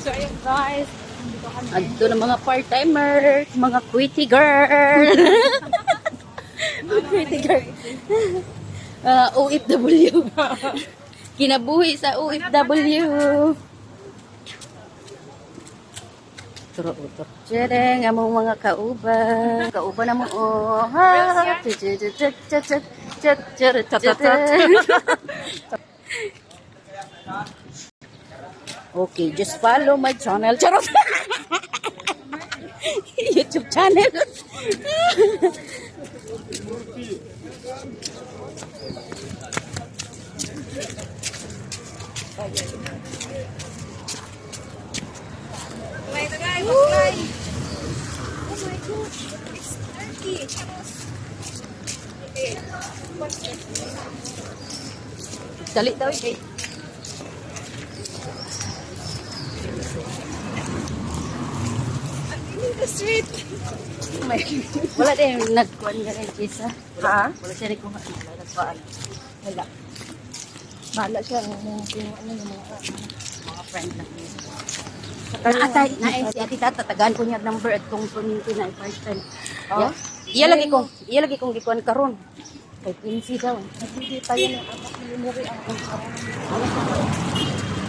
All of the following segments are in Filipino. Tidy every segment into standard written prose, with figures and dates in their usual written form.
So, ayun guys. Adto na mga part-timer, mga quitty girl. Quitty girl. OFW. Kinabuhi sa OFW. Turo-turo. Jereng, among mga kauban. Kauban na mo, oh. Ha? Okay, just follow my channel. Charot! YouTube channel. Play the guy, play. Oh my gosh. It's turkey. Okay. Dali daw, eh. The sweet. Wala din nagkuhan nga rin, Chisa. Ha? Wala siya rin kung nagkuhan. Wala. Bahala siya yung Mga friend lang niya. Atay, si Ate Tata, tagaan ko niya number at kung kuninti na first time. Oh? Iya lagi kong gikuan karon. Kay 15 daw. Hindi pa yan ang anak ni Mary ang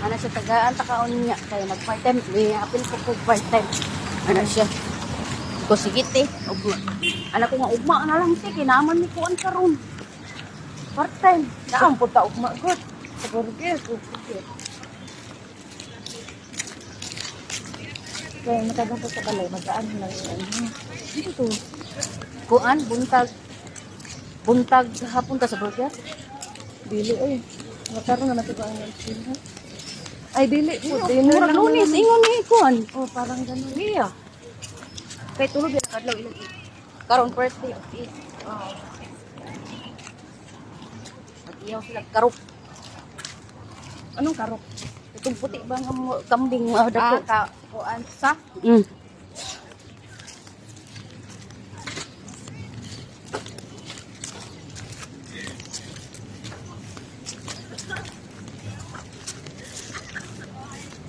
Ano siya tagaan takaon niya kaya nag part time. May apil ko part time. Ano siya? Ko sige te. Anak ko nga ugma na lang te kinaman ni kuan karon. Part time. Saan po ta ugma good. Sa burger. Kaya matagang po sa balay, magaan lang yun. Dito. Kuan buntag. Buntag hapon ta sa burger. Dili ay. Mataron na matiba ang sila. Ay, dili po. Murag Lunes ingon ni kuan. Oh, parang ganun. Iya. Kay tulog yan kadlaw ilang. Karon birthday of it. Oh. At iyaw sila karop. Anong karok? Itong puti ba nga kambing dako. Kuan sa? Mm.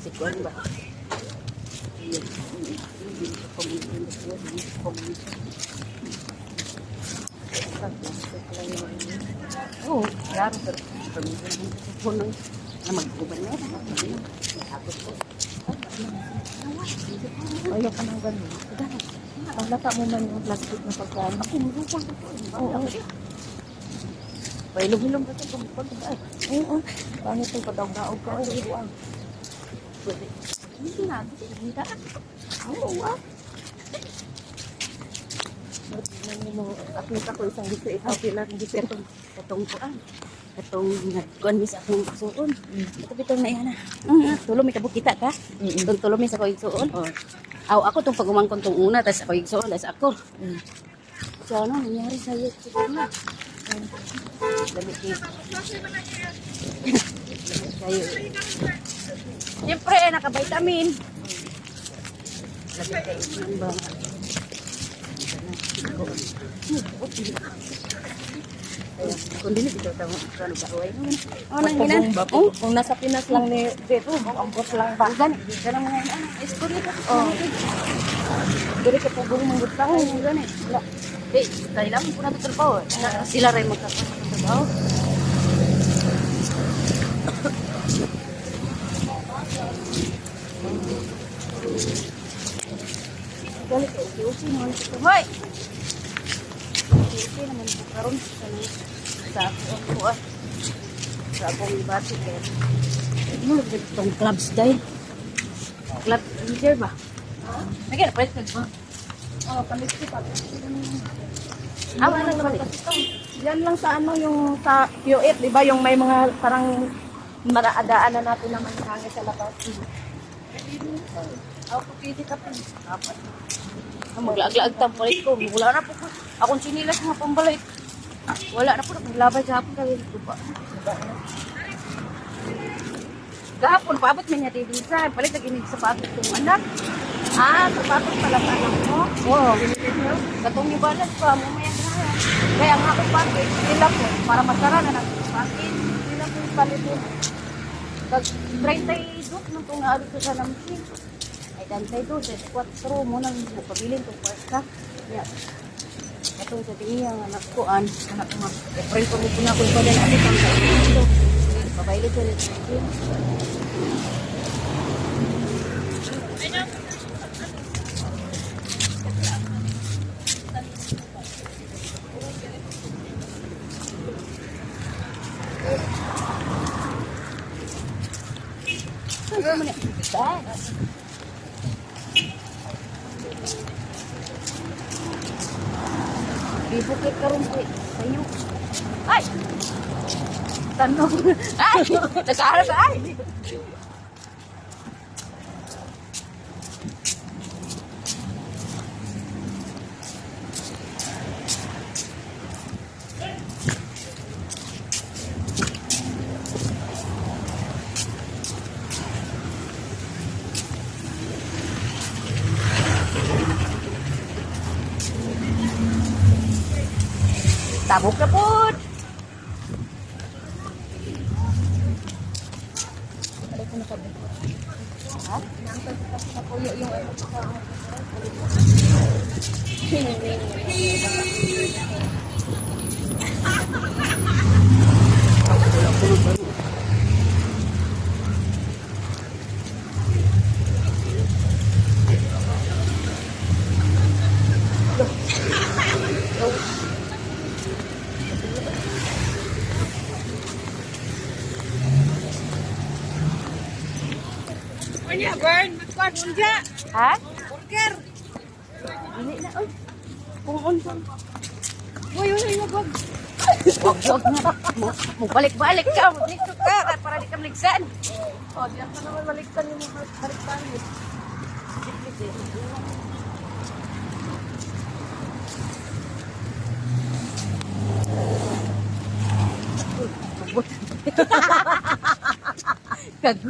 Si kuan ba? Oh, klaro pero puno na mag-uban na. Takot ko. Ayaw ka ng ganun. Paglata mo man yung plastic na pagkain. Ako, marupang ko. Oo. Pailong-hilong ka ito. Tumupag ka ba? Oo. Paano itong padaw-daog ka? Oo. Pwede. Hindi na. Hindi na. Oo. Akita ko isang gusto ikaw pilar. Hindi ko itong Katong kuan. Katong nagkuan mi sa akong suon. Ito bitong na yan. Tulo may kabukita ka. Itong tulo may sa ko igsuon. Aw ako tong pagumangkon tong una tas ako igsuon tas ako. So ano nangyari sa iyo siguro na. Dami kayo. Siyempre naka-vitamin. Labi kayo ng banga. Kung dili dito tamo kano ba oy. Kung nasa Pinas lang ni Beto, ambot lang ba? Gani, kana mga ano, istorya ka. Oh. Dili ka pugong manggutang. Gani. Eh, kailangan ko na ito trabaho. Sila rin magkakaroon ng trabaho. Gali ka, usi-usi naman ito. Hoy! Usi-usi naman ito karoon sa akong kuha. Sa akong ibati kaya. Ano lang itong clubs dahil? Club leader ba? Nagyan na price tag ba? Oh, palit ko pa. Awa na naman ito. Yan lang sa ano yung sa Q8, di ba? Yung may mga parang maraadaan na natin naman hangin sa labas. Ako po pwede ka pa. Dapat. Maglaag-laag tampalit ko. Wala na po ko. Akong sinilas mga pambalay. Wala na po. Naglabay sa hapon kami. Lupa. Gahapon, paabot mo niya didisa. Palit na ginig sapatos kong anak. Ah, sapatos pala sa anak mo? Oo. Katong ibalas pa. Mamayang kaya. Kaya nga ako palit. Sila po. Para masara na natin. Palit. Hindi na po palit mo. Pag 32 Dok, nung kung naabot ko sa lamsi. Ay, dantay doon, sa 4 mo nang pabilin ko pa. Yeah. Katong sa tingin ang anak ko, anak ko nga. April ko rin ako pa din abot ang ito. Pabaylit ko rin. Bibukit ka rin po. Tayo. Ay! Tanong. Ay! Nakaharap ka. Ay! Tabok na po. Ha? Ano Bern? Magkuhan mo dyan. Ha? Burger. Dili na. Uy. Kung unsan. Uy, wag. Wag na. Balik-balik ka. Dito ka. Para di ka maligsan. O, diyan ka naman maligtan yung mga baliktan. Kago.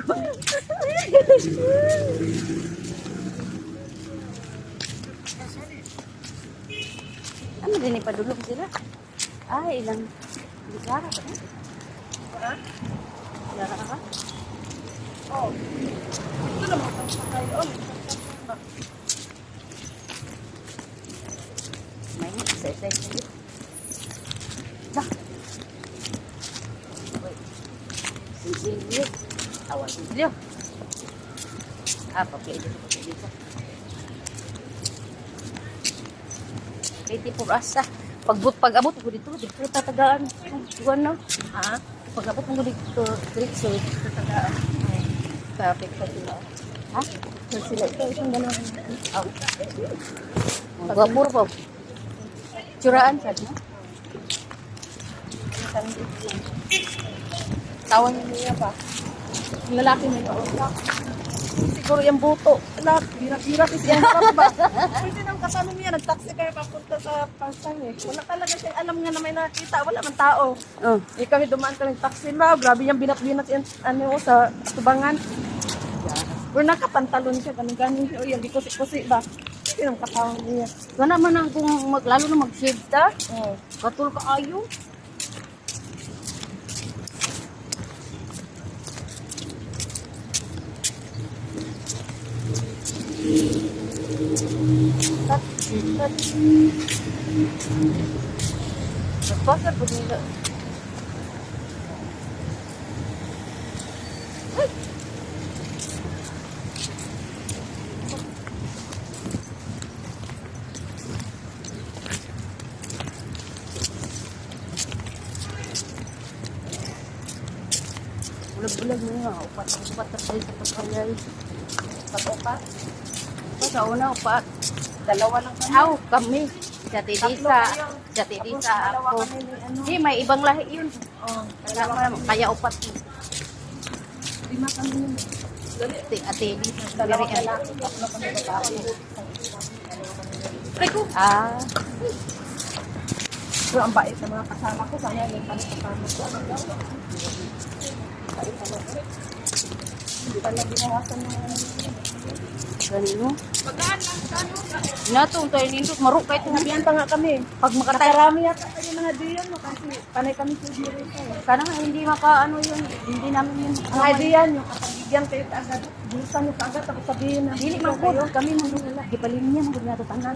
Ano din ipadulog sila? Ay, ilang ligara ba na? Ha? Ligara ka ba? Oo. Ito naman ang pagkayon. May exercise nila. Dah. Wait. Silyo. Awan silyo. Pa-play dito. 24 asa. Pag-abot ko dito tatagaan. Duwan na. Ha? Pag-abot ko dito, diretso tatagaan. Kapit pa sila. Ha? Sila ito, isang dalawa. Aw. Gapur po. Curaan sa no? Tawan niya pa. Yung lalaki may kausap. Siguro yung buto. Anak, birak-birak kasi yung harap ba? Pwede nang katanong niya, nag-taxi kayo papunta sa Pansang eh. Wala talaga siya alam nga na may nakita. Wala man tao. Oh. Eh kami dumaan kami taxi ba? Grabe yung binat-binat yung ano sa tubangan. Pero nakapantalon siya, ganun-ganun siya. O yung bikusi-kusi ba? Hindi nang katawang niya. Gana man ang kung lalo na mag-shave ta. Oh. Katul ka ayo. Nagpasar po nila. Bulag-bulag mo yun. Upat na tayo sa pagkayay. Pag-opat. Ito sa una, upat. Dalawa lang kami. Aw, kami. Sa Tidisa. Sa Tidisa Dalawa ako. kami ni ano. Hindi, may ibang lahi yun. Oh, Kaya upat. lima kami yun. Ate Elisa. Dalawa Very lalaki, tatlo kami babae. Ah. Pero ang bait ng mga kasama ko, sana yung kami kasama ko. Bait naman. Hindi pa na binawasan ng gani no. Magaan lang sa ano. Nato tayo nindot maruk kay tong Sinabihan pa nga kami. pag makatay Nakarami yata kayo mga diyan no kasi panay kami sa dito. sana nga hindi maka ano yun, hindi namin yun. Ang idea nyo, kapag bigyan kayo kaagad, bilisan nyo kaagad, tapos sabihin na, Dili man pud kami nang wala. Gipalinya mo gud nato tanan.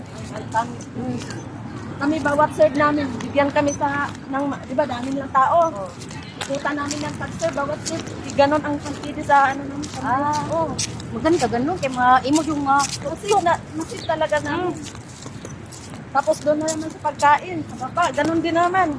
kami bawat serve namin, bigyan kami sa, di ba, dami lang tao. Ikutan namin ng tag-serve, bawat serve, ganon ang quantity sa ano namin. Oh, magani ka ganun kay imo yung Masit talaga namin. Tapos doon na naman sa pagkain, sa baba, ganon din naman.